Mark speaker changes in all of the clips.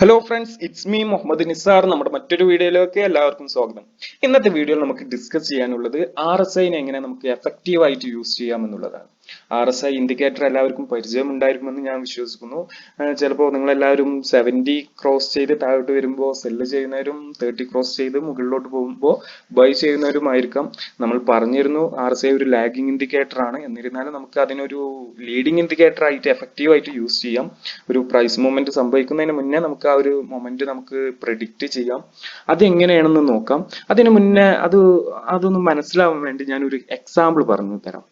Speaker 1: Hello friends, it's me Muhammad Nisar. നമ്മുടെ മറ്റൊരു വീഡിയോയിലേക്ക് എല്ലാവർക്കും സ്വാഗതം. ഇന്നത്തെ വീഡിയോയിൽ നമുക്ക് ഡിസ്കസ് ചെയ്യാനുള്ളത് RSIനെ എങ്ങനെ നമുക്ക് എഫക്റ്റീവ് ആയിട്ട് യൂസ് ചെയ്യാം എന്നുള്ളതാണ്. RSI ഇൻഡിക്കേറ്റർ എല്ലാവർക്കും പരിചയം ഉണ്ടായിരിക്കുമെന്ന് ഞാൻ വിശ്വസിക്കുന്നു. ചിലപ്പോൾ നിങ്ങളെല്ലാവരും 70 ക്രോസ് ചെയ്ത് താഴോട്ട് വരുമ്പോൾ സെല്ല് ചെയ്യുന്നവരും 30 ക്രോസ് ചെയ്ത് മുകളിലോട്ട് പോകുമ്പോൾ ബൈ ചെയ്യുന്നവരുമായിരിക്കാം. നമ്മൾ പറഞ്ഞിരുന്നു RSI ഒരു ലാഗിങ് ഇൻഡിക്കേറ്റർ ആണ്. എന്നിരുന്നാലും നമുക്ക് അതിനൊരു ലീഡിങ് ഇൻഡിക്കേറ്റർ ആയിട്ട് എഫക്റ്റീവ് ആയിട്ട് യൂസ് ചെയ്യാം. ഒരു പ്രൈസ് മൂവ്മെന്റ് സംഭവിക്കുന്നതിന് മുന്നേ നമുക്ക് ആ ഒരു മൊമെന്റ് നമുക്ക് പ്രെഡിക്റ്റ് ചെയ്യാം. അത് എങ്ങനെയാണെന്ന് നോക്കാം. അതിനു മുന്നേ അതൊന്ന് മനസ്സിലാവാൻ വേണ്ടി ഞാൻ ഒരു എക്സാമ്പിൾ പറഞ്ഞു തരാം.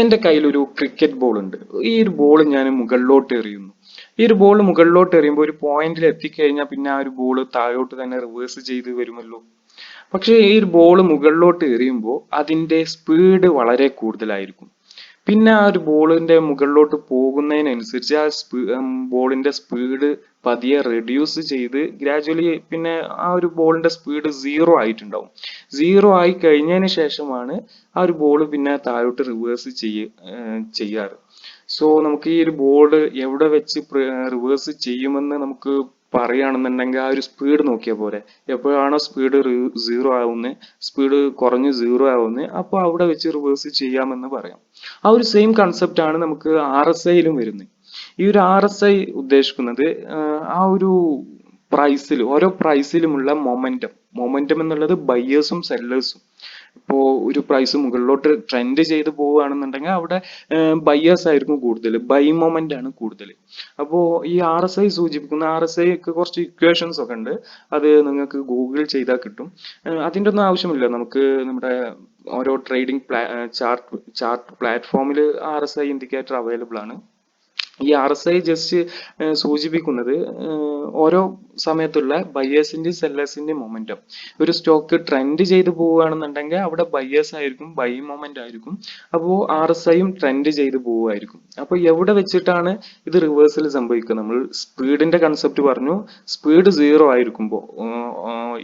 Speaker 1: എന്റെ കയ്യിൽ ഒരു ക്രിക്കറ്റ് ബോൾ ഉണ്ട്. ഈ ഒരു ബോൾ ഞാൻ മുകളിലോട്ട് എറിയുന്നു. ഈ ഒരു ബോൾ മുകളിലോട്ട് എറിയുമ്പോൾ ഒരു പോയിന്റിൽ എത്തിക്കഴിഞ്ഞാൽ പിന്നെ ആ ഒരു ബോൾ താഴോട്ട് തന്നെ റിവേഴ്സ് ചെയ്ത് വരുമല്ലോ. പക്ഷേ ഈ ഒരു ബോൾ മുകളിലോട്ട് എറിയുമ്പോൾ അതിന്റെ സ്പീഡ് വളരെ കൂടുതലായിരിക്കും. പിന്നെ ആ ഒരു ബോളിന്റെ മുകളിലോട്ട് പോകുന്നതിനനുസരിച്ച് ബോളിന്റെ സ്പീഡ് പതിയെ റെഡ്യൂസ് ചെയ്ത് ഗ്രാജുവലി പിന്നെ ആ ഒരു ബോളിന്റെ സ്പീഡ് സീറോ ആയിട്ടുണ്ടാവും. സീറോ ആയി കഴിഞ്ഞതിന് ശേഷമാണ് ആ ഒരു ബോൾ പിന്നെ താഴോട്ട് റിവേഴ്സ് ചെയ്യാറ്. സോ നമുക്ക് ഈ ഒരു ബോർഡ് എവിടെ വെച്ച് റിവേഴ്സ് ചെയ്യുമെന്ന് നമുക്ക് പറയുകയാണെന്നുണ്ടെങ്കിൽ ആ ഒരു സ്പീഡ് നോക്കിയാൽ പോരെ. എപ്പോഴാണോ സ്പീഡ് സീറോ ആവുന്നത്, സ്പീഡ് കുറഞ്ഞ് സീറോ ആവുന്നത്, അപ്പോൾ അവിടെ വെച്ച് റിവേഴ്സ് ചെയ്യാമെന്ന് പറയാം. ആ ഒരു സെയിം കൺസെപ്റ്റ് ആണ് നമുക്ക് RSIയിലും വരുന്നത്. ഈ ഒരു RSI ഉദ്ദേശിക്കുന്നത് ആ ഒരു ഓരോ പ്രൈസിലുമുള്ള മൊമെന്റം എന്നുള്ളത് ബയ്യേഴ്സും സെല്ലേഴ്സും. ഇപ്പോ ഒരു പ്രൈസ് മുകളിലോട്ട് ട്രെൻഡ് ചെയ്ത് പോവുകയാണെന്നുണ്ടെങ്കിൽ അവിടെ ബയ്യേഴ്സ് ആയിരിക്കും കൂടുതൽ, ബൈ മൊമെന്റ് ആണ് കൂടുതൽ. അപ്പോൾ ഈ RSI സൂചിപ്പിക്കുന്ന RSI ഒക്കെ കുറച്ച് ഇക്വേഷൻസ് ഒക്കെ ഉണ്ട്. അത് നിങ്ങൾക്ക് ഗൂഗിൾ ചെയ്താൽ കിട്ടും. അതിൻ്റെ ഒന്നും ആവശ്യമില്ല. നമുക്ക് നമ്മുടെ ഓരോ ട്രേഡിംഗ് ചാർട്ട് പ്ലാറ്റ്ഫോമിൽ RSI ഇൻഡിക്കേറ്റർ അവൈലബിൾ ആണ്. ഈ RSI ജസ്റ്റ് സൂചിപ്പിക്കുന്നത് ഓരോ സമയത്തുള്ള ബയേഴ്സിന്റെയും സെല്ലേഴ്സിന്റെയും മൊമെന്റം. ഒരു സ്റ്റോക്ക് ട്രെൻഡ് ചെയ്ത് പോവുകയാണെന്നുണ്ടെങ്കിൽ അവിടെ ബയേഴ്സ് ആയിരിക്കും, ബൈ മൊമെന്റ് ആയിരിക്കും. അപ്പോൾ RSIയും ട്രെൻഡ് ചെയ്ത് പോവുമായിരിക്കും. അപ്പോൾ എവിടെ വെച്ചിട്ടാണ് ഇത് റിവേഴ്സൽ സംഭവിക്കുക? നമ്മൾ സ്പീഡിന്റെ കൺസെപ്റ്റ് പറഞ്ഞു. സ്പീഡ് സീറോ ആയിരിക്കുമ്പോൾ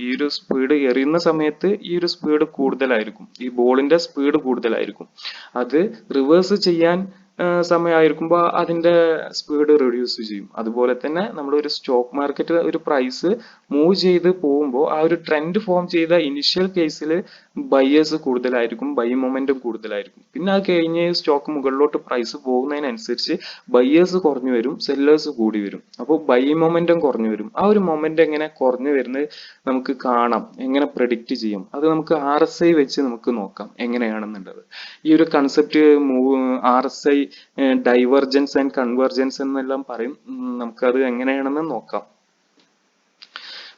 Speaker 1: ഈ ഒരു സ്പീഡ് എറിയുന്ന സമയത്ത് ഈ ഒരു സ്പീഡ് കൂടുതലായിരിക്കും, ഈ ബോളിന്റെ സ്പീഡ് കൂടുതലായിരിക്കും. അത് റിവേഴ്സ് ചെയ്യാൻ സമയമായിരിക്കുമ്പോൾ അതിന്റെ സ്പീഡ് റെഡ്യൂസ് ചെയ്യും. അതുപോലെ തന്നെ നമ്മൾ ഒരു സ്റ്റോക്ക് മാർക്കറ്റ് ഒരു പ്രൈസ് മൂവ് ചെയ്ത് പോകുമ്പോൾ ആ ഒരു ട്രെൻഡ് ഫോം ചെയ്ത ഇനിഷ്യൽ കേസിൽ ബയേഴ്സ് കൂടുതലായിരിക്കും, ബൈ മൊമെന്റും കൂടുതലായിരിക്കും. പിന്നെ അത് കഴിഞ്ഞ് സ്റ്റോക്ക് മുകളിലോട്ട് പ്രൈസ് പോകുന്നതിനനുസരിച്ച് ബയേഴ്സ് കുറഞ്ഞു വരും, സെല്ലേഴ്സ് കൂടി വരും. അപ്പോൾ ബൈ മൊമെന്റും കുറഞ്ഞു വരും. ആ ഒരു മൊമെന്റ് എങ്ങനെ കുറഞ്ഞു വരുന്നത് നമുക്ക് കാണാം, എങ്ങനെ പ്രഡിക്റ്റ് ചെയ്യും, അത് നമുക്ക് RSI വെച്ച് നമുക്ക് നോക്കാം എങ്ങനെയാണെന്നുള്ളത്. ഈ ഒരു concept RSI divergence and convergence എന്നെല്ലാം പറയും. നമുക്കത് എങ്ങനെയാണെന്ന് നോക്കാം.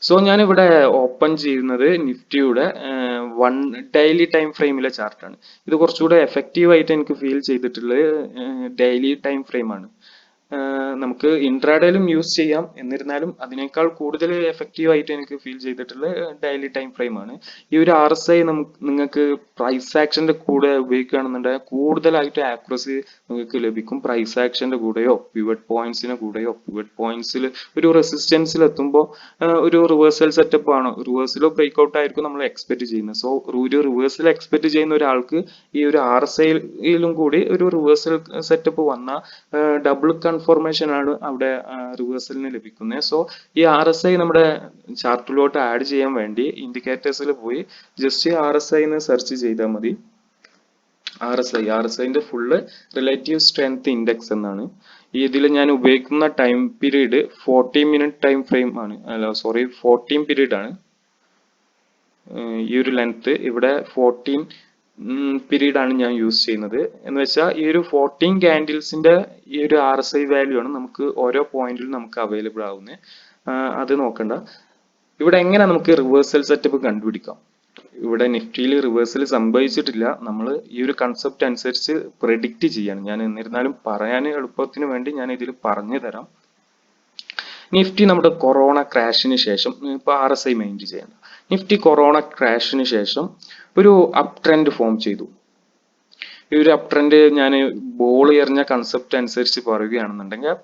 Speaker 1: സോ ഞാൻ ഇവിടെ ഓപ്പൺ ചെയ്യുന്നത് നിഫ്റ്റിയുടെ ഡെയിലി ടൈം ഫ്രെയിമിലെ ചാർട്ടാണ്. ഇത് കുറച്ചുകൂടെ എഫക്റ്റീവ് ആയിട്ട് എനിക്ക് ഫീൽ ചെയ്തിട്ടുള്ളത് ഡെയിലി ടൈം ഫ്രെയിം ആണ്. നമുക്ക് ഇൻട്രാഡേയിലും യൂസ് ചെയ്യാം. എന്നിരുന്നാലും അതിനേക്കാൾ കൂടുതൽ എഫക്റ്റീവ് ആയിട്ട് എനിക്ക് ഫീൽ ചെയ്തിട്ടുള്ളത് ഡെയിലി ടൈം ഫ്രെയിം ആണ്. ഈ ഒരു RSI നിങ്ങൾക്ക് പ്രൈസ് ആക്ഷന്റെ കൂടെ ഉപയോഗിക്കുകയാണെന്നുണ്ടെങ്കിൽ കൂടുതലായിട്ട് ആക്യുറസി നിങ്ങൾക്ക് ലഭിക്കും. പ്രൈസ് ആക്ഷന്റെ കൂടെയോ പിവറ്റ് പോയിന്റ്സിന്റെ കൂടെയോ, പിവറ്റ് പോയിന്റ്സിൽ ഒരു റെസിസ്റ്റൻസിൽ എത്തുമ്പോൾ ഒരു റിവേഴ്സൽ സെറ്റപ്പ് ആണോ, റിവേഴ്സലോ ബ്രേക്ക്ഔട്ട് ആയിരിക്കും നമ്മൾ എക്സ്പെക്ട് ചെയ്യുന്നത്. സോ ഒരു റിവേഴ്സൽ എക്സ്പെക്ട് ചെയ്യുന്ന ഒരാൾക്ക് ഈ ഒരു RSIയിലും കൂടി ഒരു റിവേഴ്സൽ സെറ്റപ്പ് വന്ന ഡബിൾ കൺഫർമേഷൻ ആണ് അവിടെ റിവേഴ്സലിന് ലഭിക്കുന്നത്. സോ ഈ RSI നമ്മുടെ ചാർട്ടിലോട്ട് ആഡ് ചെയ്യാൻ വേണ്ടി ഇൻഡിക്കേറ്റേഴ്സിൽ പോയി ജസ്റ്റ് RSI എന്ന് സെർച്ച് ചെയ്താൽ മതി. RSIന്റെ ഫുള്ള് റിലേറ്റീവ് സ്ട്രെങ്ത് ഇൻഡെക്സ് എന്നാണ്. ഇതിൽ ഞാൻ ഉപയോഗിക്കുന്ന time period 40 minute time frame ആണ്, അല്ല സോറി 14 പീരീഡ് ആണ്. ഈ ഒരു ലെങ്ത് ഇവിടെ 14 പീരീഡ് ആണ് ഞാൻ യൂസ് ചെയ്യുന്നത്. എന്ന് വെച്ചാൽ ഈ ഒരു 14 ക്യാൻഡിൽസിന്റെ ഈ ഒരു RSI വാല്യൂ ആണ് നമുക്ക് ഓരോ പോയിന്റിലും നമുക്ക് അവൈലബിൾ ആവുന്നത്. അത് നോക്കണ്ട. ഇവിടെ എങ്ങനെ നമുക്ക് റിവേഴ്സൽ സെറ്റപ്പ് കണ്ടുപിടിക്കാം? ഇവിടെ നിഫ്റ്റിയിൽ റിവേഴ്സൽ സംഭവിച്ചിട്ടില്ല. നമ്മൾ ഈ ഒരു കൺസെപ്റ്റ് അനുസരിച്ച് പ്രെഡിക്റ്റ് ചെയ്യാണ് ഞാൻ. എന്നിരുന്നാലും പറയാൻ എളുപ്പത്തിന് വേണ്ടി ഞാൻ ഇതിൽ പറഞ്ഞു തരാം. നിഫ്റ്റി നമ്മുടെ കൊറോണ ക്രാഷിന് ശേഷം, ഇപ്പൊ RSI മൈൻഡ് ചെയ്യണം, നിഫ്റ്റി കൊറോണ ക്രാഷിന് ശേഷം ഒരു അപ് ട്രെൻഡ് ഫോം ചെയ്തു. ഈ ഒരു അപ് ട്രെൻഡ് ഞാൻ ബോൾ എറിഞ്ഞ കൺസെപ്റ്റ് അനുസരിച്ച് പറയുകയാണെന്നുണ്ടെങ്കിൽ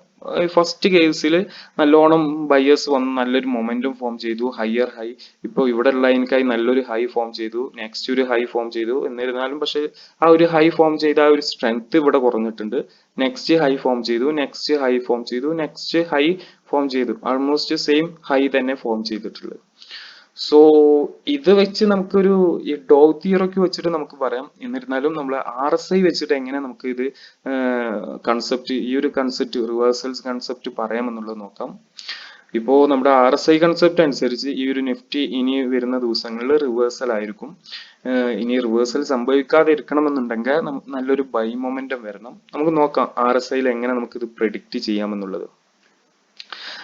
Speaker 1: ഫസ്റ്റ് കേസിൽ നല്ലോണം ബയേഴ്സ് വന്ന് നല്ലൊരു മൊമെന്റം ഫോം ചെയ്തു, ഹയർ ഹൈ. ഇപ്പോൾ ഇവിടെ ഉള്ള എനിക്കായി നല്ലൊരു ഹൈ ഫോം ചെയ്തു, നെക്സ്റ്റ് ഒരു ഹൈ ഫോം ചെയ്തു. എന്നിരുന്നാലും പക്ഷെ ആ ഒരു ഹൈ ഫോം ചെയ്ത ആ ഒരു സ്ട്രെങ്ത് ഇവിടെ കുറഞ്ഞിട്ടുണ്ട്. നെക്സ്റ്റ് ഹൈ ഫോം ചെയ്തു, നെക്സ്റ്റ് ഹൈ ഫോം ചെയ്തു, നെക്സ്റ്റ് ഹൈ ഫോം ചെയ്തു, ആൾമോസ്റ്റ് സെയിം ഹൈ തന്നെ ഫോം ചെയ്തിട്ടുള്ളത്. സോ ഇത് വെച്ച് നമുക്കൊരു ഈ ഡോ തിയറൊക്കെ വെച്ചിട്ട് നമുക്ക് പറയാം. എന്നിരുന്നാലും നമ്മൾ RSI വെച്ചിട്ട് എങ്ങനെ നമുക്ക് ഇത് കൺസെപ്റ്റ്, ഈ ഒരു കൺസെപ്റ്റ് റിവേഴ്സൽസ് കൺസെപ്റ്റ് പറയാമെന്നുള്ളത് നോക്കാം. ഇപ്പോ നമ്മുടെ RSI കൺസെപ്റ്റ് അനുസരിച്ച് ഈ ഒരു നിഫ്റ്റി ഇനി വരുന്ന ദിവസങ്ങളിൽ റിവേഴ്സൽ ആയിരിക്കും. ഇനി റിവേഴ്സൽ സംഭവിക്കാതെ ഇരിക്കണമെന്നുണ്ടെങ്കിൽ നമുക്ക് നല്ലൊരു ബൈ മൊമെന്റം വരണം. നമുക്ക് നോക്കാം RSIയിൽ എങ്ങനെ നമുക്ക് ഇത് പ്രെഡിക്റ്റ് ചെയ്യാമെന്നുള്ളത്.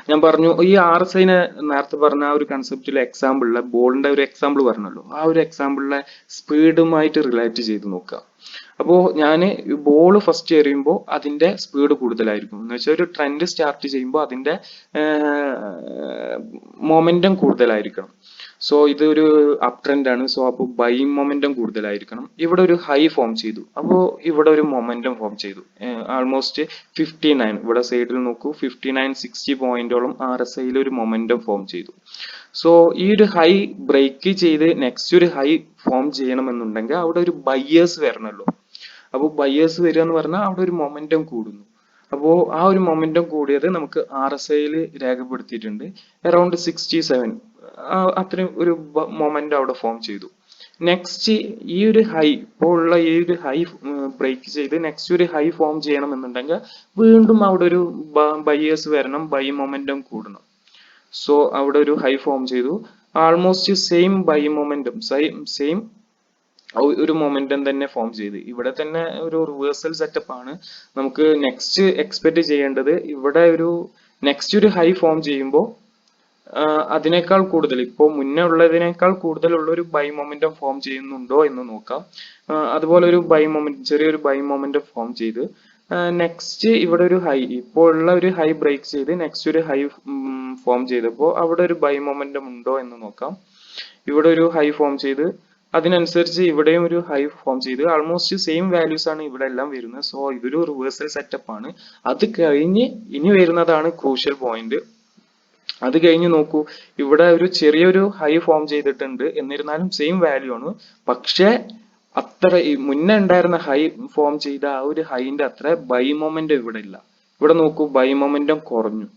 Speaker 1: ഞാൻ പറഞ്ഞു ഈ RSIനെ നേരത്തെ പറഞ്ഞ ആ ഒരു കൺസെപ്റ്റിലെ എക്സാമ്പിളിലെ ബോളിന്റെ ഒരു എക്സാമ്പിൾ പറഞ്ഞല്ലോ, ആ ഒരു എക്സാമ്പിളിലെ സ്പീഡുമായിട്ട് റിലേറ്റ് ചെയ്ത് നോക്കുക. അപ്പോൾ ഞാൻ ബോൾ ഫസ്റ്റ് എറിയുമ്പോൾ അതിന്റെ സ്പീഡ് കൂടുതലായിരിക്കും എന്ന് വെച്ചാൽ ഒരു ട്രെൻഡ് സ്റ്റാർട്ട് ചെയ്യുമ്പോൾ അതിന്റെ മൊമെന്റം കൂടുതലായിരിക്കണം. സോ ഇത് ഒരു അപ് ട്രെൻഡ് ആണ്. സോ അപ്പോൾ ബൈയിങ് മൊമെന്റം കൂടുതലായിരിക്കണം. ഇവിടെ ഒരു ഹൈ ഫോം ചെയ്തു, അപ്പോൾ ഇവിടെ ഒരു മൊമെന്റം ഫോം ചെയ്തു ആൾമോസ്റ്റ് 59. ഇവിടെ സൈഡിൽ നോക്കൂ, 59-60 പോയിന്റോളം RSIയിൽ ഒരു മൊമെന്റം ഫോം ചെയ്തു. സോ ഈ ഒരു ഹൈ ബ്രേക്ക് ചെയ്ത് നെക്സ്റ്റ് ഒരു ഹൈ ഫോം ചെയ്യണമെന്നുണ്ടെങ്കിൽ അവിടെ ഒരു ബയ്യേഴ്സ് വരണമല്ലോ. അപ്പോൾ ബയ്യേഴ്സ് വരിക എന്ന് പറഞ്ഞാൽ അവിടെ ഒരു മൊമെന്റം കൂടുന്നു. അപ്പോൾ ആ ഒരു മൊമെന്റം കൂടിയത് നമുക്ക് RSIയിൽ രേഖപ്പെടുത്തിയിട്ടുണ്ട്. അറൌണ്ട് 67 അത്രയും ഒരു മൊമെന്റം അവിടെ ഫോം ചെയ്തു. നെക്സ്റ്റ് ഈ ഒരു ഹൈ, ഇപ്പോൾ ഉള്ള ഈ ഒരു ഹൈ ബ്രേക്ക് ചെയ്ത് നെക്സ്റ്റ് ഒരു ഹൈ ഫോം ചെയ്യണമെന്നുണ്ടെങ്കിൽ വീണ്ടും അവിടെ ഒരു ബയ്യേഴ്സ് വരണം, ബൈ മൊമെന്റം കൂടണം. സോ അവിടെ ഒരു ഹൈ ഫോം ചെയ്തു, almost same by momentum, same ഒരു മൊമെന്റം തന്നെ ഫോം ചെയ്ത്. ഇവിടെ തന്നെ ഒരു റിവേഴ്സൽ സെറ്റപ്പ് ആണ്. നമുക്ക് നെക്സ്റ്റ് എക്സ്പെക്ട് ചെയ്യേണ്ടത് ഇവിടെ ഒരു നെക്സ്റ്റ് ഒരു ഹൈ ഫോം ചെയ്യുമ്പോൾ അതിനേക്കാൾ കൂടുതൽ, ഇപ്പോൾ മുന്നേ ഉള്ളതിനേക്കാൾ കൂടുതലുള്ള ഒരു ബൈ മൊമെന്റം ഫോം ചെയ്യുന്നുണ്ടോ എന്ന് നോക്കാം. അതുപോലെ ഒരു ബൈ മൊമെന്റ്, ചെറിയൊരു ബൈ മൊമെന്റം ഫോം ചെയ്ത് നെക്സ്റ്റ് ഇവിടെ ഒരു ഹൈ, ഇപ്പോൾ ഉള്ള ഒരു ഹൈ ബ്രേക്ക് ചെയ്ത് നെക്സ്റ്റ് ഒരു ഹൈ ഫോം ചെയ്തപ്പോൾ അവിടെ ഒരു ബൈ മൊമെന്റം ഉണ്ടോ എന്ന് നോക്കാം. ഇവിടെ ഒരു ഹൈ ഫോം ചെയ്ത് അതിനനുസരിച്ച് ഇവിടെയും ഒരു ഹൈ ഫോം ചെയ്ത് ആൾമോസ്റ്റ് സെയിം വാല്യൂസ് ആണ് ഇവിടെ എല്ലാം വരുന്നത്. സോ ഇതൊരു റിവേഴ്സൽ സെറ്റപ്പ് ആണ്. അത് കഴിഞ്ഞ് ഇനി വരുന്നതാണ് ക്രൂഷ്യൽ പോയിന്റ്. അത് കഴിഞ്ഞ് നോക്കൂ, ഇവിടെ ഒരു ചെറിയൊരു ഹൈ ഫോം ചെയ്തിട്ടുണ്ട്, എന്നിരുന്നാലും സെയിം വാല്യൂ ആണ്. പക്ഷെ അത്ര ഈ മുന്നേ ഉണ്ടായിരുന്ന ഹൈ ഫോം ചെയ്ത ആ ഒരു ഹൈന്റെ അത്ര ബൈ മൊമെന്റം ഇവിടെ ഇല്ല. ഇവിടെ നോക്കൂ, ബൈ മൊമെന്റം കുറഞ്ഞു.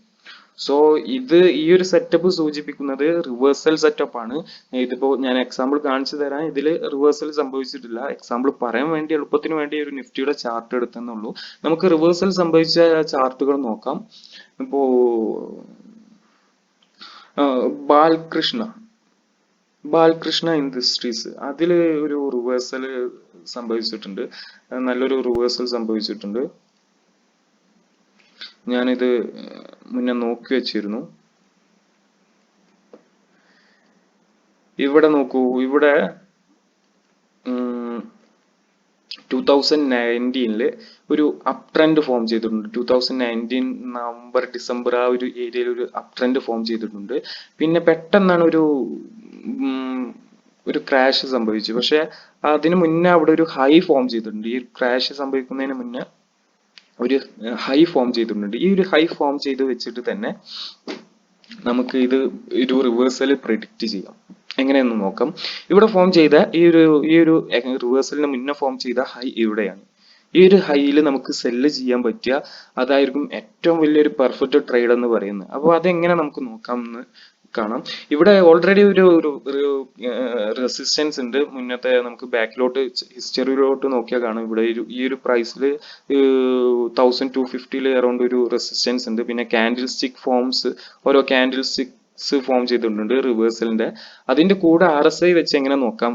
Speaker 1: സോ ഇത് ഈ ഒരു സെറ്റപ്പ് സൂചിപ്പിക്കുന്നത് റിവേഴ്സൽ സെറ്റപ്പ് ആണ്. ഇതിപ്പോ ഞാൻ എക്സാമ്പിൾ കാണിച്ചു തരാം. ഇതിൽ റിവേഴ്സൽ സംഭവിച്ചിട്ടില്ല. എക്സാമ്പിൾ പറയാൻ വേണ്ടി, എളുപ്പത്തിന് വേണ്ടി ഒരു നിഫ്റ്റിയുടെ ചാർട്ട് എടുത്തെന്നുള്ളൂ. നമുക്ക് റിവേഴ്സൽ സംഭവിച്ച ചാർട്ടുകൾ നോക്കാം. ഇപ്പോ ബാലകൃഷ്ണ ഇൻഡസ്ട്രീസ്, അതിൽ ഒരു റിവേഴ്സൽ സംഭവിച്ചിട്ടുണ്ട്, നല്ലൊരു റിവേഴ്സൽ സംഭവിച്ചിട്ടുണ്ട്. ഞാനിത് മുന്നേ നോക്കി വെച്ചിരുന്നു. ഇവിടെ നോക്കൂ, ഇവിടെ 2019 ഒരു അപ് ട്രെൻഡ് ഫോം ചെയ്തിട്ടുണ്ട്. 2019 നവംബർ ഡിസംബർ ആ ഒരു ഏരിയയിൽ ഒരു അപ് ട്രെൻഡ് ഫോം ചെയ്തിട്ടുണ്ട്. പിന്നെ പെട്ടെന്നാണ് ഒരു ക്രാഷ് സംഭവിച്ചു. പക്ഷെ അതിന് മുന്നേ അവിടെ ഒരു ഹൈ ഫോം ചെയ്തിട്ടുണ്ട്. ഈ ക്രാഷ് സംഭവിക്കുന്നതിന് മുന്നേ ഒരു ഹൈ ഫോം ചെയ്തിട്ടുണ്ട്. ഈ ഒരു ഹൈ ഫോം ചെയ്ത് വെച്ചിട്ട് തന്നെ നമുക്ക് ഇത് ഒരു റിവേഴ്സൽ പ്രെഡിക്റ്റ് ചെയ്യാം. എങ്ങനെയെന്ന് നോക്കാം. ഇവിടെ ഫോം ചെയ്ത ഈ ഒരു റിവേഴ്സലിന് മുന്നേ ഫോം ചെയ്ത ഹൈ ഇവിടെയാണ്. ഈ ഒരു ഹൈയിൽ നമുക്ക് സെല്ല് ചെയ്യാൻ പറ്റിയ, അതായിരിക്കും ഏറ്റവും വലിയൊരു പെർഫെക്റ്റ് ട്രേഡ് എന്ന് പറയുന്നത്. അപ്പോൾ അതെങ്ങനെ നമുക്ക് നോക്കാം എന്ന് കാണാം. ഇവിടെ ഓൾറെഡി ഒരു റെസിസ്റ്റൻസ് ഉണ്ട്. മുന്നത്തെ നമുക്ക് ബാക്കിലോട്ട് ഹിസ്റ്ററിയിലോട്ട് നോക്കിയാൽ കാണാം. ഇവിടെ ഈ ഒരു പ്രൈസിൽ 1250 അറൌണ്ട് ഒരു റെസിസ്റ്റൻസ് ഉണ്ട്. പിന്നെ കാൻഡിൽ സ്റ്റിക് ഫോംസ്, ഓരോ കാൻഡിൽ സ്റ്റിക്സ് ഫോം ചെയ്തിട്ടുണ്ട് റിവേഴ്സലിന്റെ. അതിന്റെ കൂടെ RSI വെച്ച് എങ്ങനെ നോക്കാം,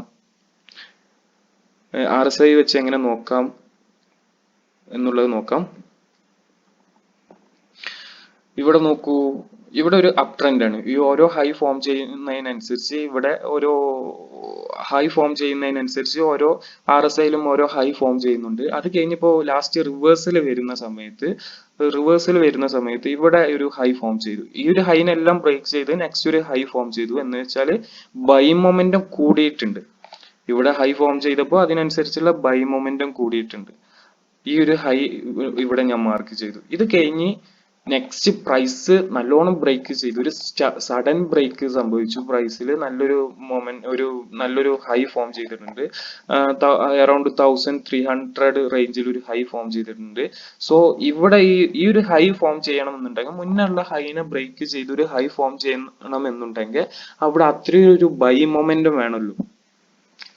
Speaker 1: എന്നുള്ളത് നോക്കാം. ഇവിടെ നോക്കൂ, ഇവിടെ ഒരു അപ് ട്രെൻഡ് ആണ്. ഈ ഓരോ ഹൈ ഫോം ചെയ്യുന്നതിനനുസരിച്ച് ഇവിടെ ഓരോ ഹൈ ഫോം ചെയ്യുന്നതിനനുസരിച്ച് ഓരോ RSIയിലും ഓരോ ഹൈ ഫോം ചെയ്യുന്നുണ്ട്. അത് കഴിഞ്ഞപ്പോൾ ലാസ്റ്റ് റിവേഴ്സൽ വരുന്ന സമയത്ത് ഇവിടെ ഒരു ഹൈ ഫോം ചെയ്തു. ഈ ഒരു ഹൈനെല്ലാം ബ്രേക്ക് ചെയ്ത് നെക്സ്റ്റ് ഒരു ഹൈ ഫോം ചെയ്തു. എന്ന് വെച്ചാൽ ബൈ മൊമെന്റം കൂടിയിട്ടുണ്ട്. ഇവിടെ ഹൈ ഫോം ചെയ്തപ്പോൾ അതിനനുസരിച്ചുള്ള ബൈ മൊമെന്റം കൂടിയിട്ടുണ്ട്. ഈ ഒരു ഹൈ ഇവിടെ ഞാൻ മാർക്ക് ചെയ്തു. ഇത് കഴിഞ്ഞ് നെക്സ്റ്റ് പ്രൈസ് നല്ലോണം ബ്രേക്ക് ചെയ്തു, ഒരു സഡൻ ബ്രേക്ക് സംഭവിച്ചു പ്രൈസിൽ. നല്ലൊരു ഹൈ ഫോം ചെയ്തിട്ടുണ്ട്. അറൌണ്ട് 1300 റേഞ്ചിൽ ഒരു ഹൈ ഫോം ചെയ്തിട്ടുണ്ട്. സോ ഇവിടെ ഈ ഒരു ഹൈ ഫോം ചെയ്യണമെന്നുണ്ടെങ്കിൽ, മുന്നുള്ള ഹൈനെ ബ്രേക്ക് ചെയ്ത് ഒരു ഹൈ ഫോം ചെയ്യണമെന്നുണ്ടെങ്കിൽ അവിടെ അത്രയും ഒരു ബൈ മൊമെന്റം വേണമല്ലോ.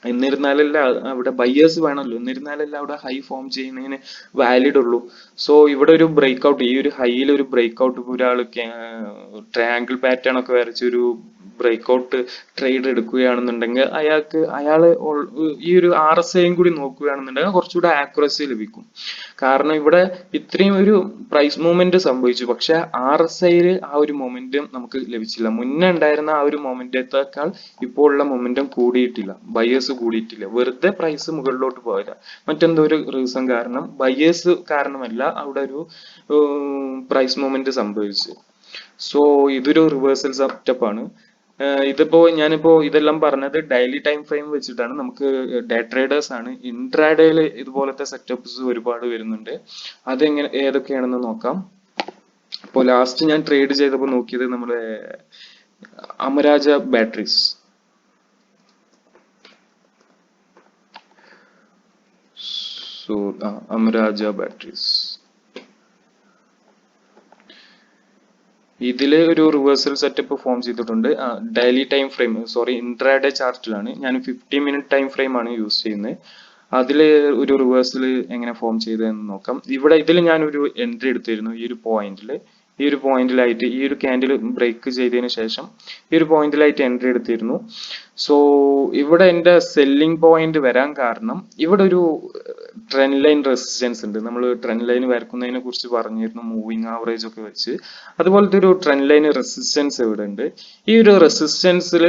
Speaker 1: എന്നിരുന്നാലല്ല അവിടെ ബയ്യേഴ്സ് വേണമല്ലോ, എന്നിരുന്നാലല്ല അവിടെ ഹൈ ഫോം ചെയ്യുന്നതിന് വാലിഡ് ഉള്ളൂ. സോ ഇവിടെ ഒരു ബ്രേക്ക് ഔട്ട്, ഈ ഒരു ഹൈയിൽ ഒരു ബ്രേക്ക് ഔട്ട്, ഒരാൾ ട്രയാങ്കിൾ പാറ്റേൺ ഒക്കെ വരച്ച് ഒരു ബ്രേക്ക് ഔട്ട് ട്രേഡ് എടുക്കുകയാണെന്നുണ്ടെങ്കിൽ ഈ ഒരു RSIയും കൂടി നോക്കുകയാണെന്നുണ്ടെങ്കിൽ കുറച്ചുകൂടെ ആക്യുറസി ലഭിക്കും. കാരണം ഇവിടെ ഇത്രയും ഒരു പ്രൈസ് മൂവ്മെന്റ് സംഭവിച്ചു, പക്ഷെ RSIയിൽ ആ ഒരു മൊമെന്റം നമുക്ക് ലഭിച്ചില്ല. മുന്നേ ഉണ്ടായിരുന്ന ആ ഒരു മൊമെന്റത്തെക്കാൾ ഇപ്പോൾ ഉള്ള മൊമെന്റം കൂടിയിട്ടില്ല, ബയേഴ്സ് കൂടിയിട്ടില്ല, വെറുതെ പ്രൈസ് മുകളിലോട്ട് പോയതാ. മറ്റെന്തോ ഒരു റീസൺ കാരണം, ബയേഴ്സ് കാരണമല്ല അവിടെ ഒരു പ്രൈസ് മൂവ്മെന്റ് സംഭവിച്ചു. സോ ഇതൊരു റിവേഴ്സൽ സെറ്റപ്പ് ആണ്. ഞാനിപ്പോ ഇതെല്ലാം പറഞ്ഞത് ഡെയിലി ടൈം ഫ്രെയിം വെച്ചിട്ടാണ്. നമുക്ക് ഡേ ട്രേഡേഴ്സ് ആണ്, ഇൻട്രാഡേയിൽ ഇതുപോലത്തെ സെറ്റപ്സ് ഒരുപാട് വരുന്നുണ്ട്. ഏതൊക്കെയാണെന്ന് നോക്കാം. ഇപ്പോൾ ലാസ്റ്റ് ഞാൻ ട്രേഡ് ചെയ്തപ്പോൾ നോക്കിയത് നമ്മുടെ അമരാജ ബാറ്ററീസ്. അമരാജ ബാറ്ററീസ് ഇതില് ഒരു റിവേഴ്സൽ സെറ്റപ്പ് ഫോം ചെയ്തിട്ടുണ്ട്. Daily time frame, sorry, intraday ചാർട്ടിലാണ്. ഞാൻ 50 മിനിറ്റ് ടൈം ഫ്രെയിം ആണ് യൂസ് ചെയ്യുന്നത്. അതില് ഒരു റിവേഴ്സൽ എങ്ങനെ ഫോം ചെയ്തതെന്ന് നോക്കാം. ഇതിൽ ഞാനൊരു എൻട്രി എടുത്തിരുന്നു ഈ ഒരു പോയിന്റിലായിട്ട് ഈ ഒരു ക്യാൻഡിൽ ബ്രേക്ക് ചെയ്തതിന് ശേഷം ഈ ഒരു പോയിന്റിലായിട്ട് എൻട്രി എടുത്തിരുന്നു. സോ ഇവിടെ എന്റെ സെല്ലിംഗ് പോയിന്റ് വരാൻ കാരണം, ഇവിടെ ഒരു ട്രെൻഡ് ലൈൻ റെസിസ്റ്റൻസ് ഉണ്ട്. നമ്മൾ ട്രെൻഡ് ലൈൻ വരക്കുന്നതിനെ കുറിച്ച് പറഞ്ഞിരുന്നു, മൂവിങ് ആവറേജ് ഒക്കെ വെച്ച്. അതുപോലത്തെ ഒരു ട്രെൻഡ് ലൈൻ റെസിസ്റ്റൻസ് ഇവിടെ ഉണ്ട്. ഈ ഒരു റെസിസ്റ്റൻസിൽ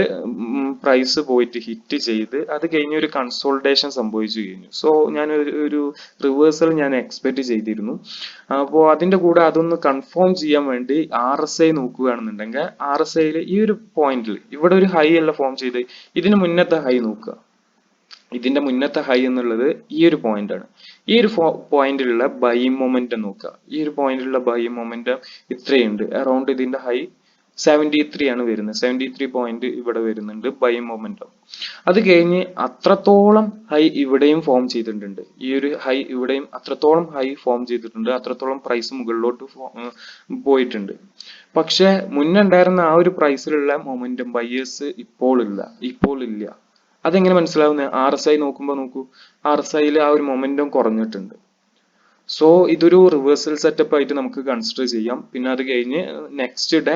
Speaker 1: പ്രൈസ് പോയിട്ട് ഹിറ്റ് ചെയ്ത് അത് കഴിഞ്ഞ് ഒരു കൺസോൾട്ടേഷൻ സംഭവിച്ചു കഴിഞ്ഞു. സോ ഞാൻ ഒരു റിവേഴ്സൽ ഞാൻ എക്സ്പെക്ട് ചെയ്തിരുന്നു. അപ്പോൾ അതിന്റെ കൂടെ അതൊന്ന് കൺഫേം ചെയ്യാൻ വേണ്ടി RSI നോക്കുകയാണെന്നുണ്ടെങ്കിൽ, RSIയിൽ ഈ ഒരു പോയിന്റിൽ ഇവിടെ ഒരു ഹൈ അല്ല ഫോം ചെയ്ത്, ഇതിന് മുന്നത്തെ ഹൈ നോക്കുക. ഇതിന്റെ മുന്നത്തെ ഹൈ എന്നുള്ളത് ഈ ഒരു പോയിന്റ് ആണ്. ഈ ഒരു പോയിന്റിലുള്ള ബൈ മൊമെന്റം നോക്കുക. ഈ ഒരു പോയിന്റിലുള്ള ബൈ മൊമെന്റം ഇത്രയുണ്ട്. അറൌണ്ട് ഇതിന്റെ ഹൈ 73 ആണ് വരുന്നത്. 73 പോയിന്റ് ഇവിടെ വരുന്നുണ്ട് ബൈ മൊമെന്റം. അത് കഴിഞ്ഞ് അത്രത്തോളം ഹൈ ഇവിടെയും ഫോം ചെയ്തിട്ടുണ്ട്. ഈ ഒരു ഹൈ ഇവിടെയും അത്രത്തോളം ഹൈ ഫോം ചെയ്തിട്ടുണ്ട്. അത്രത്തോളം പ്രൈസ് മുകളിലോട്ട് പോയിട്ടുണ്ട്. പക്ഷെ മുന്നുണ്ടായിരുന്ന ആ ഒരു പ്രൈസിലുള്ള മൊമെന്റം ബയേഴ്സ് ഇപ്പോൾ ഇല്ല. അതെങ്ങനെ മനസ്സിലാവുന്നത്? RSI നോക്കുമ്പോൾ നോക്കൂ, RSIയിൽ ആ ഒരു മൊമെന്റം കുറഞ്ഞിട്ടുണ്ട്. സോ ഇതൊരു റിവേഴ്സൽ സെറ്റപ്പ് ആയിട്ട് നമുക്ക് കൺസിഡർ ചെയ്യാം. പിന്നെ അത് കഴിഞ്ഞ് നെക്സ്റ്റ് ഡേ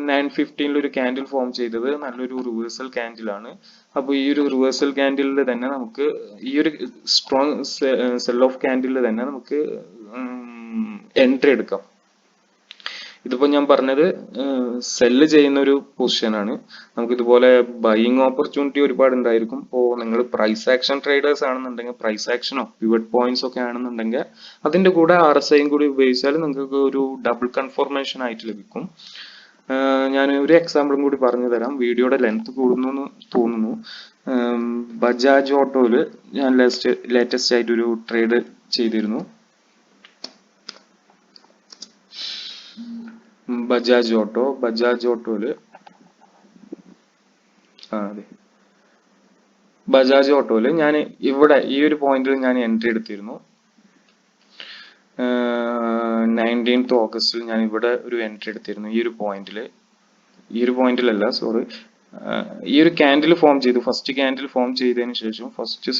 Speaker 1: 9:15 ഒരു ക്യാൻഡിൽ ഫോം ചെയ്തത് നല്ലൊരു റിവേഴ്സൽ ക്യാൻഡിൽ ആണ്. അപ്പോൾ ഈ ഒരു റിവേഴ്സൽ ക്യാൻഡിലിൽ തന്നെ നമുക്ക് ഈ ഒരു സ്ട്രോങ് സെൽ ഓഫ് ക്യാൻഡിലിൽ തന്നെ നമുക്ക് എൻട്രി എടുക്കാം. ഇതിപ്പോ ഞാൻ പറഞ്ഞത് സെല്ല് ചെയ്യുന്ന ഒരു പൊസിഷൻ ആണ്. നമുക്ക് ഇതുപോലെ ബൈയിങ് ഓപ്പർച്യൂണിറ്റി ഒരുപാട് ഉണ്ടായിരിക്കും. ഇപ്പോൾ നിങ്ങൾ പ്രൈസ് ആക്ഷൻ ട്രേഡേഴ്സ് ആണെന്നുണ്ടെങ്കിൽ, പ്രൈസ് ആക്ഷനോ പിവറ്റ് പോയിന്റ്സ് ഒക്കെ ആണെന്നുണ്ടെങ്കിൽ അതിന്റെ കൂടെ RSIയും കൂടി ഉപയോഗിച്ചാൽ നിങ്ങൾക്ക് ഒരു ഡബിൾ കൺഫർമേഷൻ ആയിട്ട് ലഭിക്കും. ഞാൻ ഒരു എക്സാമ്പിളും കൂടി പറഞ്ഞു തരാം. വീഡിയോയുടെ ലെങ്ത് കൂടുന്നു എന്ന് തോന്നുന്നു. ബജാജ് ഓട്ടോയില് ഞാൻ ലേറ്റസ്റ്റ് ആയിട്ട് ഒരു ട്രേഡ് ചെയ്തിരുന്നു. ബജാജ് ഓട്ടോയില് അതെ, ബജാജ് ഓട്ടോയില് ഞാൻ ഇവിടെ ഈ ഒരു പോയിന്റിൽ ഞാൻ എൻട്രി എടുത്തിരുന്നു. 19th ഓഗസ്റ്റിൽ ഞാൻ ഇവിടെ ഒരു എൻട്രി എടുത്തിരുന്നു. ഈ ഒരു പോയിന്റിലല്ല, സോറി, ഈ ഒരു ക്യാൻഡിൽ ഫോം ചെയ്തു. ഫസ്റ്റ് ക്യാൻഡിൽ ഫോം ചെയ്തതിന് ശേഷം,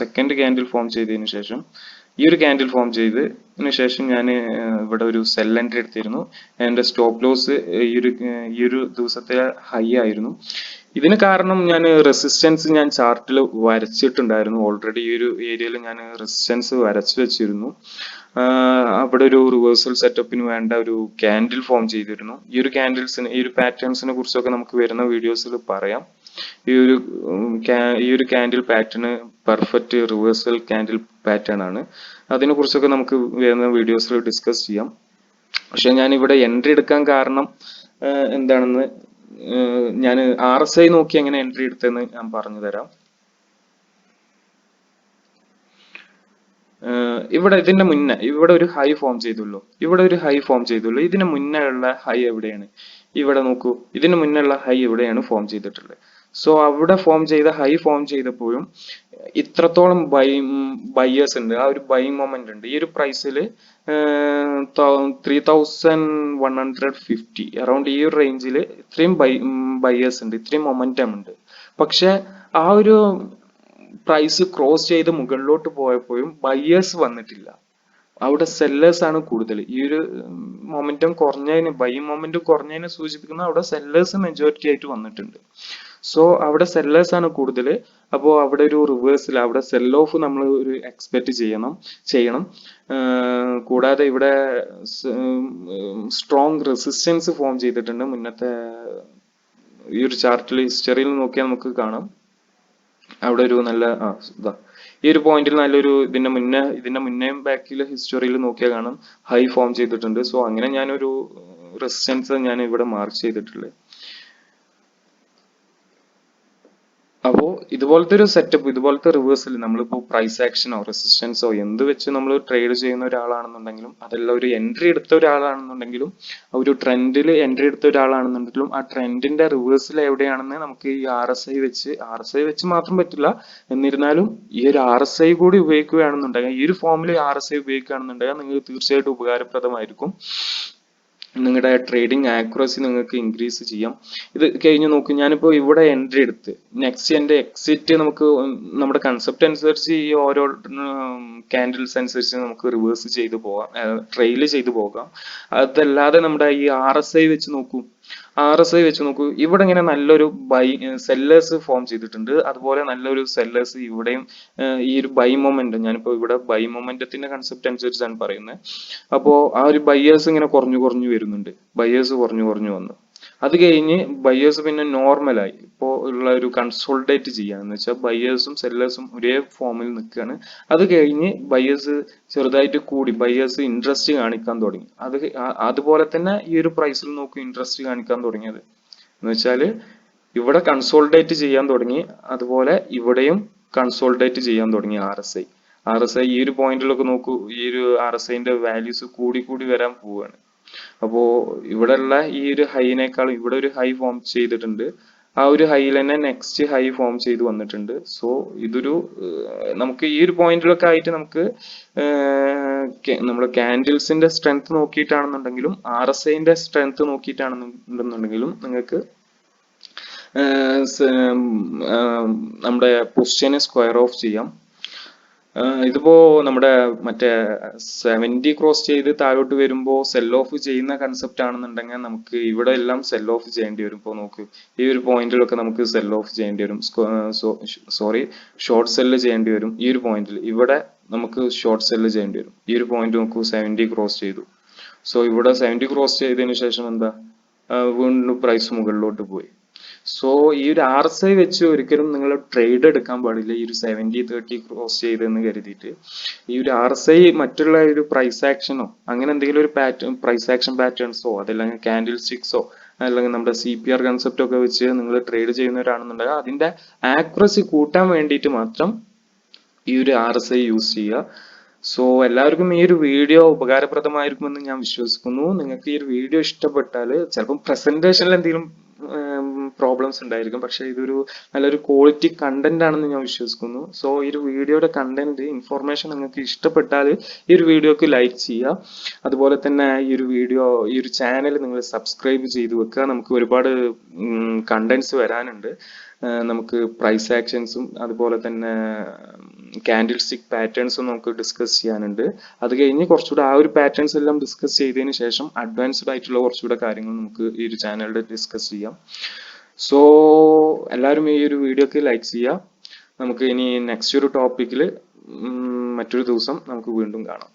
Speaker 1: സെക്കൻഡ് ക്യാൻഡിൽ ഫോം ചെയ്തതിന് ശേഷം ഈ ഒരു ക്യാൻഡിൽ ഫോം ചെയ്തതിന് ശേഷം ഞാൻ ഇവിടെ ഒരു സെൽ എൻട്രി എടുത്തിരുന്നു. എന്റെ സ്റ്റോപ്പ് ലോസ് ഈ ഒരു ദിവസത്തെ ഹൈ ആയിരുന്നു. ഇതിന് കാരണം ഞാൻ ചാർട്ടിൽ വരച്ചിട്ടുണ്ടായിരുന്നു. ഓൾറെഡി ഈ ഒരു ഏരിയയിൽ ഞാൻ റെസിസ്റ്റൻസ് വരച്ചു വെച്ചിരുന്നു. അവിടെ ഒരു റിവേഴ്സൽ സെറ്റപ്പിന് വേണ്ട ഒരു ക്യാൻഡിൽ ഫോം ചെയ്തിരുന്നു. ഈ ഒരു പാറ്റേൺസിനെ കുറിച്ചൊക്കെ നമുക്ക് വരുന്ന വീഡിയോസിൽ പറയാം. ഈ ഒരു candle pattern perfect reversal candle pattern ആണ്. അതിനെ കുറിച്ചൊക്കെ നമുക്ക് വരുന്ന വീഡിയോസിൽ ഡിസ്കസ് ചെയ്യാം. പക്ഷെ ഞാൻ ഇവിടെ എൻട്രി എടുക്കാൻ കാരണം എന്താണെന്ന് ഞാൻ RSI നോക്കി എങ്ങനെ എൻട്രി എടുത്തെന്ന് ഞാൻ പറഞ്ഞു തരാം. ഇവിടെ ഇതിന്റെ മുന്നേ ഇവിടെ ഒരു ഹൈ ഫോം ചെയ്തുള്ളൂ, ഇവിടെ ഒരു ഹൈ ഫോം ചെയ്തുള്ളൂ. ഇതിന് മുന്നേ ഉള്ള ഹൈ എവിടെയാണ്? ഇവിടെ നോക്കൂ, ഇതിന് മുന്നേ ഉള്ള ഹൈ എവിടെയാണ് ഫോം ചെയ്തിട്ടുള്ളത്? സോ അവിടെ ഫോം ചെയ്ത ഹൈ ഫോം ചെയ്തപ്പോഴും ഇത്രത്തോളം ബയേഴ്സ് ഉണ്ട്, ആ ഒരു ബൈങ് മൊമെന്റ് ഉണ്ട്. ഈ ഒരു പ്രൈസിൽ 3150 അറൌണ്ട് ഈ ഒരു റേഞ്ചിൽ ഇത്രയും ബയേഴ്സ് ഉണ്ട്, ഇത്രയും മൊമെന്റം ഉണ്ട്. പക്ഷെ ആ ഒരു പ്രൈസ് ക്രോസ് ചെയ്ത് മുകളിലോട്ട് പോയപ്പോഴും ബയേഴ്സ് വന്നിട്ടില്ല, അവിടെ സെല്ലേഴ്സ് ആണ് കൂടുതൽ. ഈ ഒരു മൊമെന്റം കുറഞ്ഞതിന്, ബൈങ് മൊമെന്റ് കുറഞ്ഞതിനെ സൂചിപ്പിക്കുന്ന അവിടെ സെല്ലേഴ്സ് മെജോറിറ്റി ആയിട്ട് വന്നിട്ടുണ്ട്. സോ അവിടെ സെല്ലേഴ്സ് ആണ് കൂടുതൽ. അപ്പോൾ അവിടെ ഒരു റിവേഴ്സൽ, അവിടെ സെൽ ഓഫ് നമ്മൾ ഒരു എക്സ്പെക്ട് ചെയ്യണം. കൂടാതെ ഇവിടെ സ്ട്രോങ് റെസിസ്റ്റൻസ് ഫോം ചെയ്തിട്ടുണ്ട്. മുന്നത്തെ ഈ ഒരു ചാർട്ടിൽ ഹിസ്റ്ററിയിൽ നോക്കിയാൽ നമുക്ക് കാണാം, അവിടെ ഒരു നല്ല ഇതാ ഈ ഒരു പോയിന്റിൽ നല്ലൊരു ഇതിന്റെ മുന്നേയും ബാക്കിൽ ഹിസ്റ്ററിയിൽ നോക്കിയാൽ കാണാം ഹൈ ഫോം ചെയ്തിട്ടുണ്ട്. സോ അങ്ങനെ ഞാനൊരു റെസിസ്റ്റൻസ് ഞാൻ ഇവിടെ മാർക്ക് ചെയ്തിട്ടുള്ളത്. അപ്പോ ഇതുപോലത്തെ ഒരു സെറ്റപ്പ്, ഇതുപോലത്തെ റിവേഴ്സൽ നമ്മളിപ്പോ പ്രൈസ് ആക്ഷനോ റെസിസ്റ്റൻസോ എന്ത് വെച്ച് നമ്മൾ ട്രേഡ് ചെയ്യുന്ന ഒരാളാണെന്നുണ്ടെങ്കിലും, അതെല്ലാം ഒരു എൻട്രി എടുത്ത ഒരാളാണെന്നുണ്ടെങ്കിലും, ഒരു ട്രെൻഡിൽ എൻട്രി എടുത്ത ഒരാളാണെന്നുണ്ടെങ്കിലും, ആ ട്രെൻഡിന്റെ റിവേഴ്സൽ എവിടെയാണെന്ന് നമുക്ക് ഈ ആർ എസ് ഐ വെച്ച് മാത്രം പറ്റില്ല. എന്നിരുന്നാലും ഈ ഒരു ആർ എസ് ഐ കൂടി ഉപയോഗിക്കുകയാണെന്നുണ്ടെങ്കിൽ, ഈ ഒരു ഫോമിൽ ആർ എസ് ഐ ഉപയോഗിക്കുകയാണെന്നുണ്ടെങ്കിൽ നിങ്ങൾക്ക് തീർച്ചയായിട്ടും ഉപകാരപ്രദമായിരിക്കും. നിങ്ങളുടെ ട്രേഡിംഗ് ആക്യുറസി നിങ്ങൾക്ക് ഇൻക്രീസ് ചെയ്യാം. ഇത് കഴിഞ്ഞ് നോക്കൂ, ഞാനിപ്പോൾ ഇവിടെ എൻട്രി എടുത്ത് നെക്സ്റ്റ് എൻ്റെ എക്സിറ്റ് നമുക്ക് നമ്മുടെ കൺസെപ്റ്റ് അനുസരിച്ച് ഈ ഓരോ ക്യാൻഡിൽസ് അനുസരിച്ച് നമുക്ക് റിവേഴ്സ് ചെയ്ത് പോകാം, ട്രെയിൽ ചെയ്ത് പോകാം. അതല്ലാതെ നമ്മുടെ ഈ ആർ എസ് ഐ വെച്ച് നോക്കൂ, ഇവിടെ ഇങ്ങനെ നല്ലൊരു സെല്ലേഴ്സ് ഫോം ചെയ്തിട്ടുണ്ട്. അതുപോലെ നല്ലൊരു സെല്ലേഴ്സ് ഇവിടെയും ഈ ഒരു ബൈ മൊമെന്റ്, ഞാനിപ്പോ ഇവിടെ ബൈ മൊമെന്റത്തിന്റെ കൺസെപ്റ്റ് അനുസരിച്ചാണ് പറയുന്നത്. അപ്പോ ആ ഒരു ബയേഴ്സ് ഇങ്ങനെ കുറഞ്ഞു വരുന്നുണ്ട്, ബയേഴ്സ് കുറഞ്ഞു വന്നു. അത് കഴിഞ്ഞ് ബയേഴ്സ് പിന്നെ നോർമലായി ഇപ്പോൾ ഉള്ള ഒരു കൺസോൾഡേറ്റ് ചെയ്യാന്ന് വെച്ചാൽ ബയേഴ്സും സെല്ലേഴ്സും ഒരേ ഫോമിൽ നിൽക്കുകയാണ്. അത് കഴിഞ്ഞ് ബയേഴ്സ് ചെറുതായിട്ട് കൂടി, ബയേഴ്സ് ഇൻട്രസ്റ്റ് കാണിക്കാൻ തുടങ്ങി. അതുപോലെ തന്നെ ഈ ഒരു പ്രൈസിൽ നോക്കും ഇൻട്രസ്റ്റ് കാണിക്കാൻ തുടങ്ങിയത് എന്ന് വെച്ചാല് ഇവിടെ കൺസോൾഡേറ്റ് ചെയ്യാൻ തുടങ്ങി, അതുപോലെ ഇവിടെയും കൺസോൾഡേറ്റ് ചെയ്യാൻ തുടങ്ങി ആർ എസ് ഐ ഈ ഒരു പോയിന്റിലൊക്കെ നോക്കൂ, ഈ ഒരു ആർ എസ് ഐന്റെ വാല്യൂസ് കൂടി വരാൻ പോവുകയാണ്. അപ്പോ ഇവിടെയുള്ള ഈ ഒരു ഹൈനേക്കാളും ഇവിടെ ഒരു ഹൈ ഫോം ചെയ്തിട്ടുണ്ട്, ആ ഒരു ഹൈയിൽ തന്നെ നെക്സ്റ്റ് ഹൈ ഫോം ചെയ്ത് വന്നിട്ടുണ്ട്. സോ ഇതൊരു നമുക്ക് ഈ ഒരു പോയിന്റിലൊക്കെ ആയിട്ട് നമുക്ക് നമ്മുടെ കാൻഡിൽസിന്റെ സ്ട്രെങ്ത് നോക്കിയിട്ടാണെന്നുണ്ടെങ്കിലും ആർ എസ് ഐന്റെ സ്ട്രെങ്ത് നോക്കിയിട്ടാണെന്നുണ്ടെങ്കിലും നിങ്ങൾക്ക് നമ്മുടെ പൊസിഷനെ സ്ക്വയർ ഓഫ് ചെയ്യാം. ഇതിപ്പോ നമ്മുടെ മറ്റേ 70 ക്രോസ് ചെയ്ത് താഴോട്ട് വരുമ്പോ സെൽ ഓഫ് ചെയ്യുന്ന കൺസെപ്റ്റ് ആണെന്നുണ്ടെങ്കിൽ നമുക്ക് ഇവിടെ എല്ലാം സെൽ ഓഫ് ചെയ്യേണ്ടി വരും. ഇപ്പൊ നോക്ക്, ഈ ഒരു പോയിന്റിലൊക്കെ നമുക്ക് സെൽ ഓഫ് ചെയ്യേണ്ടി വരും, ഷോർട്ട് സെല്ല് ചെയ്യേണ്ടി വരും. ഈ ഒരു പോയിന്റിൽ ഇവിടെ നമുക്ക് ഷോർട്ട് സെല്ല് ചെയ്യേണ്ടി വരും. ഈ ഒരു പോയിന്റ് നോക്കൂ, 70 ക്രോസ് ചെയ്തു. സോ ഇവിടെ 70 ക്രോസ് ചെയ്തതിനു ശേഷം എന്താ, വീണ്ടും പ്രൈസ് മുകളിലോട്ട് പോയി. സോ ഈ ഒരു ആർ എസ് ഐ വെച്ച് ഒരിക്കലും നിങ്ങൾ ട്രേഡ് എടുക്കാൻ പാടില്ല, ഈ ഒരു 70-30 ക്രോസ് ചെയ്തെന്ന് കരുതിയിട്ട്. ഈ ഒരു ആർ എസ് ഐ മറ്റുള്ള ഒരു പ്രൈസ് ആക്ഷനോ അങ്ങനെ എന്തെങ്കിലും ഒരു പ്രൈസ് ആക്ഷൻ പാറ്റേൺസോ അതല്ലെങ്കിൽ കാൻഡിൽ സ്റ്റിക്സോ അല്ലെങ്കിൽ നമ്മുടെ CPR കൺസെപ്റ്റ് ഒക്കെ വെച്ച് നിങ്ങൾ ട്രേഡ് ചെയ്യുന്നവരാണെന്നുണ്ടെങ്കിൽ അതിന്റെ ആക്യുറസി കൂട്ടാൻ വേണ്ടിയിട്ട് മാത്രം ഈ ഒരു ആർ എസ് ഐ യൂസ് ചെയ്യുക. സോ എല്ലാവർക്കും ഈ ഒരു വീഡിയോ ഉപകാരപ്രദമായിരിക്കുമെന്ന് ഞാൻ വിശ്വസിക്കുന്നു. നിങ്ങൾക്ക് ഈ ഒരു വീഡിയോ ഇഷ്ടപ്പെട്ടാൽ, ചിലപ്പം പ്രസന്റേഷനിൽ എന്തെങ്കിലും പ്രോബ്ലംസ് ഉണ്ടായിരിക്കും, പക്ഷെ ഇതൊരു നല്ലൊരു ക്വാളിറ്റി കണ്ടന്റ് ആണെന്ന് ഞാൻ വിശ്വസിക്കുന്നു. സോ ഈ ഒരു വീഡിയോയുടെ കണ്ടന്റ് ഇൻഫോർമേഷൻ നിങ്ങൾക്ക് ഇഷ്ടപ്പെട്ടാൽ ഈ ഒരു വീഡിയോക്ക് ലൈക്ക് ചെയ്യുക. അതുപോലെ തന്നെ ഈ ഒരു ചാനൽ നിങ്ങൾ സബ്സ്ക്രൈബ് ചെയ്ത് വെക്കുക. നമുക്ക് ഒരുപാട് കണ്ടന്റ്സ് വരാനുണ്ട്. നമുക്ക് പ്രൈസ് ആക്ഷൻസും അതുപോലെ തന്നെ കാൻഡിൽ സ്റ്റിക് പാറ്റേൺസും നമുക്ക് ഡിസ്കസ് ചെയ്യാനുണ്ട്. അത് കഴിഞ്ഞ് കുറച്ചുകൂടെ ആ ഒരു പാറ്റേൺസ് എല്ലാം ഡിസ്കസ് ചെയ്തതിന് ശേഷം അഡ്വാൻസ്ഡ് ആയിട്ടുള്ള കുറച്ചുകൂടെ കാര്യങ്ങൾ നമുക്ക് ഈ ഒരു ചാനലിൽ ഡിസ്കസ് ചെയ്യാം. സോ എല്ലാവരും ഈ ഒരു വീഡിയോക്ക് ലൈക്ക് ചെയ്യുക. നമുക്ക് ഇനി നെക്സ്റ്റ് ഒരു ടോപ്പിക്കിൽ മറ്റൊരു ദിവസം നമുക്ക് വീണ്ടും കാണാം.